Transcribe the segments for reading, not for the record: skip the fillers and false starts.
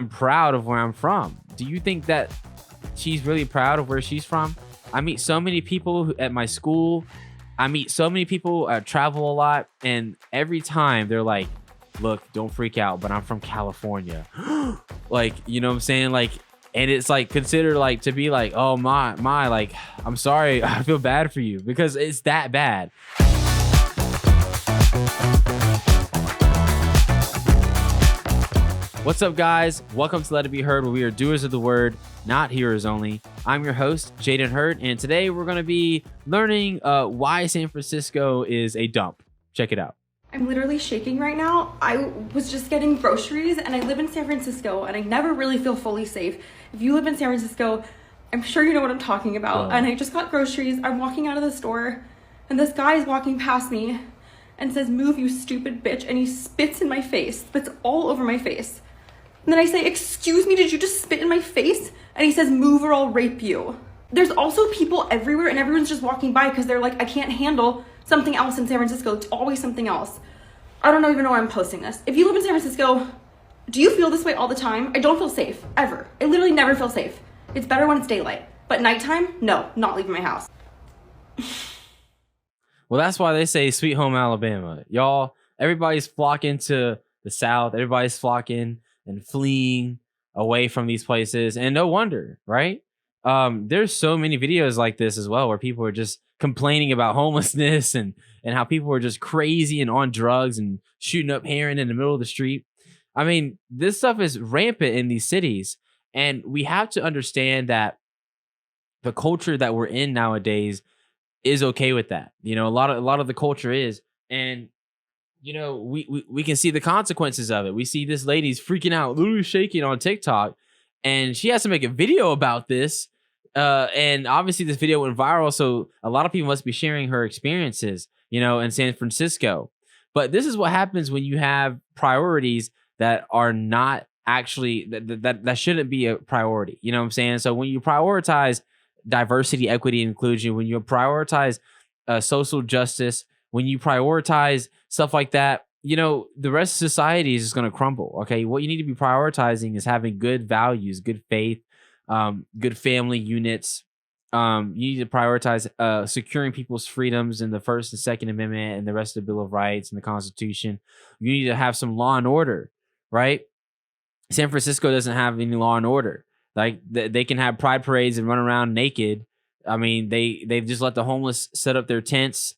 I'm proud of where I'm from. Do you think that she's really proud of where she's from? I meet so many people at my school. I meet so many people. I travel a lot, and every time they're like, "Look, don't freak out, but I'm from California." Like, you know what I'm saying? Like, and it's like considered like to be like, "Oh my, like, I'm sorry, I feel bad for you," because it's that bad. What's up, guys? Welcome to Let It Be Heard, where we are doers of the word, not hearers only. I'm your host, Jaden Heard, and today we're going to be learning why San Francisco is a dump. Check it out. I'm literally shaking right now. I was just getting groceries, and I live in San Francisco, and I never really feel fully safe. If you live in San Francisco, I'm sure you know what I'm talking about. And I just got groceries. I'm walking out of the store, and this guy is walking past me and says, "Move, you stupid bitch," and he spits in my face, spits all over my face. And then I say, "Excuse me, did you just spit in my face?" And he says, "Move or I'll rape you." There's also people everywhere, and everyone's just walking by because they're like, I can't handle something else in San Francisco. It's always something else. I don't even know why I'm posting this. If you live in San Francisco, do you feel this way all the time? I don't feel safe, ever. I literally never feel safe. It's better when it's daylight. But nighttime, no, not leaving my house. Well, that's why they say sweet home Alabama. Y'all, everybody's flocking to the South. Everybody's flocking and fleeing away from these places. And no wonder, right? There's so many videos like this as well, where people are just complaining about homelessness and how people are just crazy and on drugs and shooting up heroin in the middle of the street. I mean, this stuff is rampant in these cities. And we have to understand that the culture that we're in nowadays is okay with that. You know, a lot of the culture is. And you know, we can see the consequences of it. We see this lady's freaking out, literally shaking on TikTok, and she has to make a video about this. And obviously this video went viral, so a lot of people must be sharing her experiences, you know, in San Francisco. But this is what happens when you have priorities that are not actually, that shouldn't be a priority. You know what I'm saying? So when you prioritize diversity, equity, and inclusion, when you prioritize social justice, when you prioritize stuff like that, you know, the rest of society is just going to crumble. Okay. What you need to be prioritizing is having good values, good faith, good family units. You need to prioritize securing people's freedoms in the First and Second Amendment and the rest of the Bill of Rights and the Constitution. You need to have some law and order, right? San Francisco doesn't have any law and order. Like they can have pride parades and run around naked. I mean, they've just let the homeless set up their tents.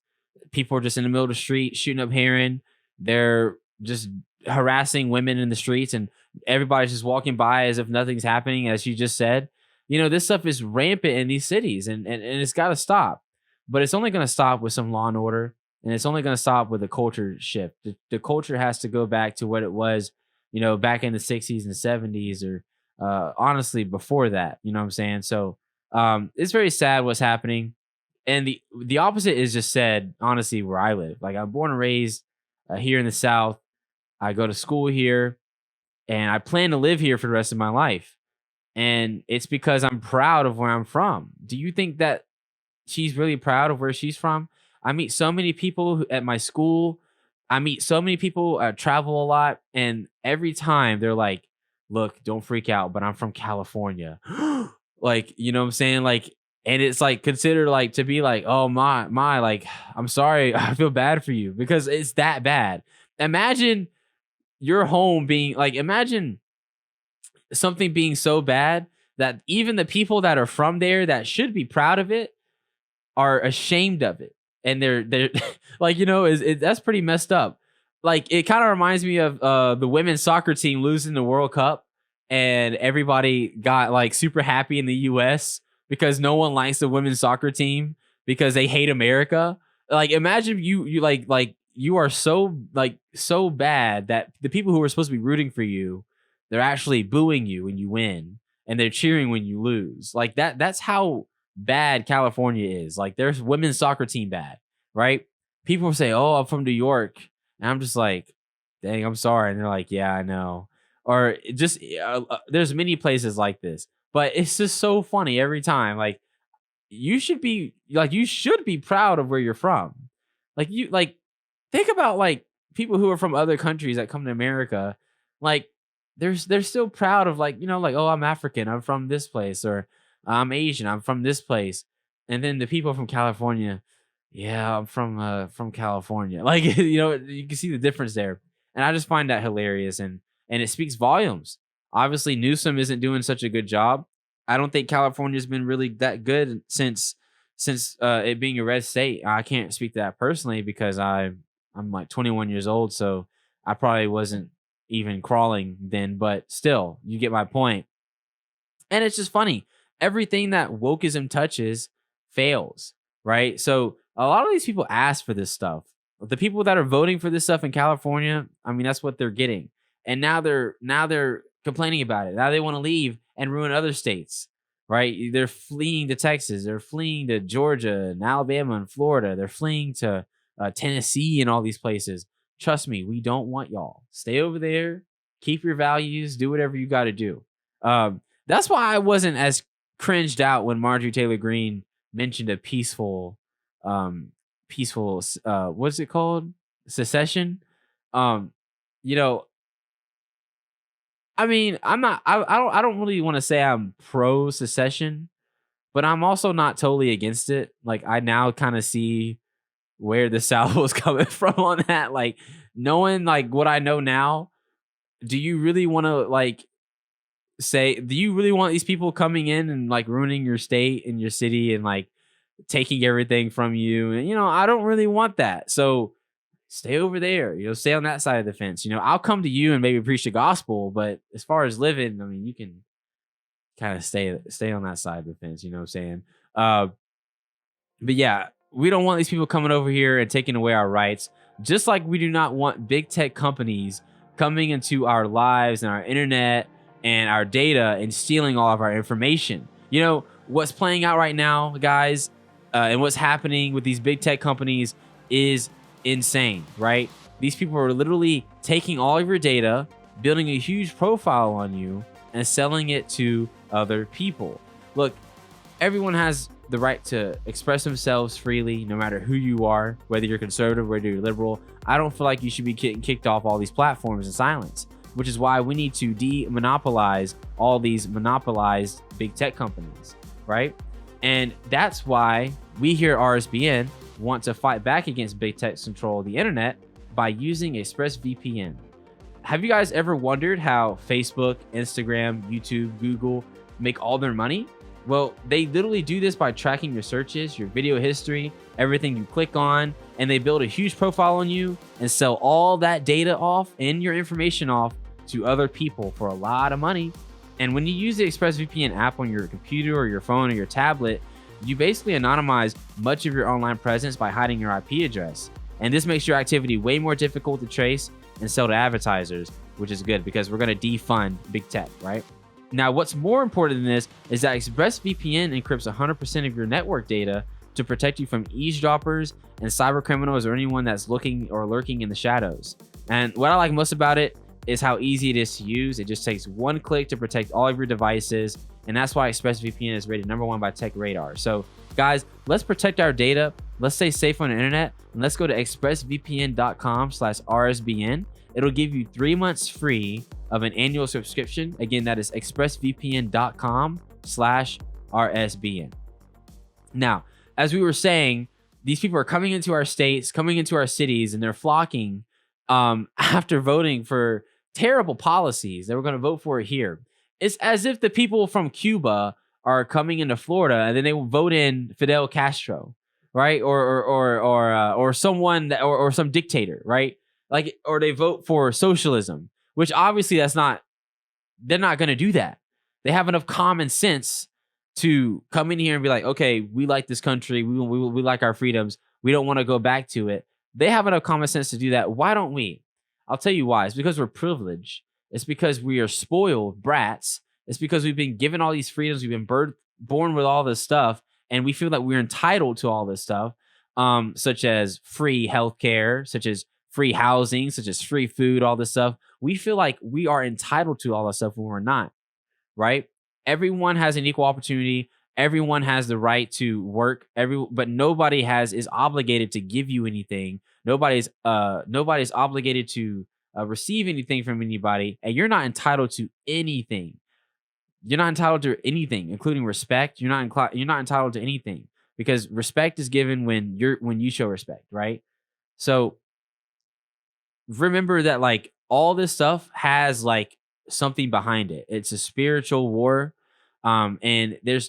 People are just in the middle of the street shooting up heroin. They're just harassing women in the streets, and everybody's just walking by as if nothing's happening, as you just said. You know, this stuff is rampant in these cities, and it's got to stop. But it's only going to stop with some law and order, and it's only going to stop with a culture shift. The culture has to go back to what it was, you know, back in the 60s and 70s, or honestly before that. You know what I'm saying? So it's very sad what's happening. And the opposite is just said, honestly, where I live. Like, I'm born and raised here in the South. I go to school here, and I plan to live here for the rest of my life. And it's because I'm proud of where I'm from. Do you think that she's really proud of where she's from? I meet so many people at my school. I meet so many people. I travel a lot. And every time they're like, "Look, don't freak out, but I'm from California." Like, you know what I'm saying? Like, and it's like considered like to be like, "Oh my, like, I'm sorry, I feel bad for you," because it's that bad. Imagine your home being like, imagine something being so bad that even the people that are from there that should be proud of it are ashamed of it. And they're like, you know, that's pretty messed up. Like, it kind of reminds me of the women's soccer team losing the World Cup, and everybody got like super happy in the US because no one likes the women's soccer team because they hate America. Like, imagine you like you are so bad that the people who are supposed to be rooting for you, they're actually booing you when you win, and they're cheering when you lose. Like that's how bad California is. Like, there's women's soccer team bad, right? People say, "Oh, I'm from New York." And I'm just like, "Dang, I'm sorry." And they're like, "Yeah, I know." Or just there's many places like this. But it's just so funny every time. Like, you should be proud of where you're from. Like, think about like people who are from other countries that come to America. Like, they're still proud of like, like, oh, I'm African, I'm from this place, or I'm Asian, I'm from this place. And then the people from California, yeah, I'm from California. Like, you can see the difference there. And I just find that hilarious, and it speaks volumes. Obviously, Newsom isn't doing such a good job. I don't think California's been really that good since it being a red state. I can't speak to that personally because I'm like 21 years old, so I probably wasn't even crawling then, but still, you get my point. And it's just funny. Everything that wokeism touches fails, right? So a lot of these people ask for this stuff. The people that are voting for this stuff in California, I mean, that's what they're getting. And now they're complaining about it. Now they want to leave and ruin other states, right? They're fleeing to Texas. They're fleeing to Georgia and Alabama and Florida. They're fleeing to Tennessee and all these places. Trust me, we don't want y'all. Stay over there. Keep your values. Do whatever you got to do. That's why I wasn't as cringed out when Marjorie Taylor Greene mentioned a peaceful what's it called, secession. You know, I mean, I don't really want to say I'm pro secession, but I'm also not totally against it. Like, I now kind of see where the South was coming from on that. Like, knowing like what I know now, do you really want to like do you really want these people coming in and like ruining your state and your city and like taking everything from you? And I don't really want that. So stay over there, stay on that side of the fence. I'll come to you and maybe preach the gospel, but as far as living, I mean, you can kind of stay on that side of the fence, you know what I'm saying? But yeah, we don't want these people coming over here and taking away our rights, just like we do not want big tech companies coming into our lives and our internet and our data and stealing all of our information. What's playing out right now, guys, and what's happening with these big tech companies is insane, right? These people are literally taking all of your data, building a huge profile on you, and selling it to other people. Look, everyone has the right to express themselves freely, no matter who you are, whether you're conservative, whether you're liberal. I don't feel like you should be getting kicked off all these platforms in silence, which is why we need to demonopolize all these monopolized big tech companies, right? And that's why we here at RSBN want to fight back against big tech's control of the internet by using ExpressVPN. Have you guys ever wondered how Facebook, Instagram, YouTube, Google make all their money? Well, they literally do this by tracking your searches, your video history, everything you click on, and they build a huge profile on you and sell all that data off and your information off to other people for a lot of money. And when you use the ExpressVPN app on your computer or your phone or your tablet, you basically anonymize much of your online presence by hiding your IP address. And this makes your activity way more difficult to trace and sell to advertisers, which is good because we're going to defund big tech, right? Now, what's more important than this is that ExpressVPN encrypts 100% of your network data to protect you from eavesdroppers and cyber criminals or anyone that's looking or lurking in the shadows. And what I like most about it is how easy it is to use. It just takes one click to protect all of your devices. And that's why ExpressVPN is rated #1 by Tech Radar. So guys, let's protect our data. Let's stay safe on the internet. And let's go to expressvpn.com/RSBN. It'll give you 3 months free of an annual subscription. Again, that is expressvpn.com/RSBN. Now, as we were saying, these people are coming into our states, coming into our cities, and they're flocking after voting for terrible policies that we're going to vote for here. It's as if the people from Cuba are coming into Florida and then they will vote in Fidel Castro, right? Or someone that, or some dictator, right? Like, or they vote for socialism, which obviously they're not going to do that. They have enough common sense to come in here and be like, okay, we like this country. We like our freedoms. We don't want to go back to it. They have enough common sense to do that. Why don't we? I'll tell you why. It's because we're privileged. It's because we are spoiled brats. It's because we've been given all these freedoms. We've been born with all this stuff. And we feel that we're entitled to all this stuff, such as free healthcare, such as free housing, such as free food, all this stuff. We feel like we are entitled to all that stuff when we're not, right? Everyone has an equal opportunity. Everyone has the right to work. But nobody is obligated to give you anything. Nobody's obligated to receive anything from anybody, and you're not entitled to anything. You're not entitled to anything, including respect. You're not entitled to anything, because respect is given when you show respect, right? So remember that, like, all this stuff has like something behind it. It's a spiritual war, and it's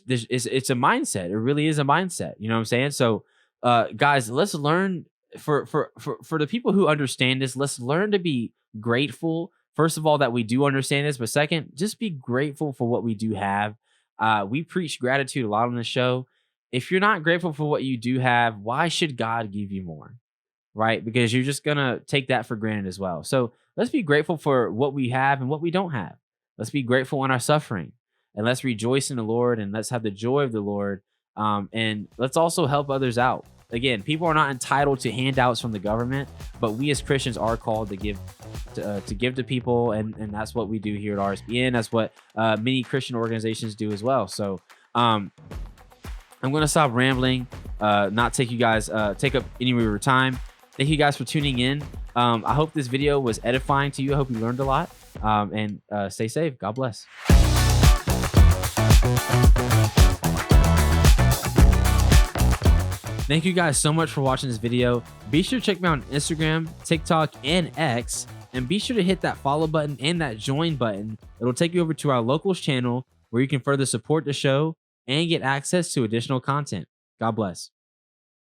a mindset. It really is a mindset. You know what I'm saying? So, guys, let's learn for the people who understand this. Let's learn to be grateful. First of all, that we do understand this, but second, just be grateful for what we do have. We preach gratitude a lot on the show. If you're not grateful for what you do have, why should God give you more? Right? Because you're just gonna take that for granted as well. So let's be grateful for what we have and what we don't have. Let's be grateful in our suffering, and let's rejoice in the Lord, and let's have the joy of the Lord. And let's also help others out. Again, people are not entitled to handouts from the government, but we as Christians are called to give to people, and that's what we do here at RSBN. That's what many Christian organizations do as well. So I'm going to stop rambling, not take you guys take up any of your time. Thank you guys for tuning in. I hope this video was edifying to you. I hope you learned a lot, and stay safe. God bless. Thank you guys so much for watching this video. Be sure to check me out on Instagram, TikTok, and X. And be sure to hit that follow button and that join button. It'll take you over to our locals channel where you can further support the show and get access to additional content. God bless.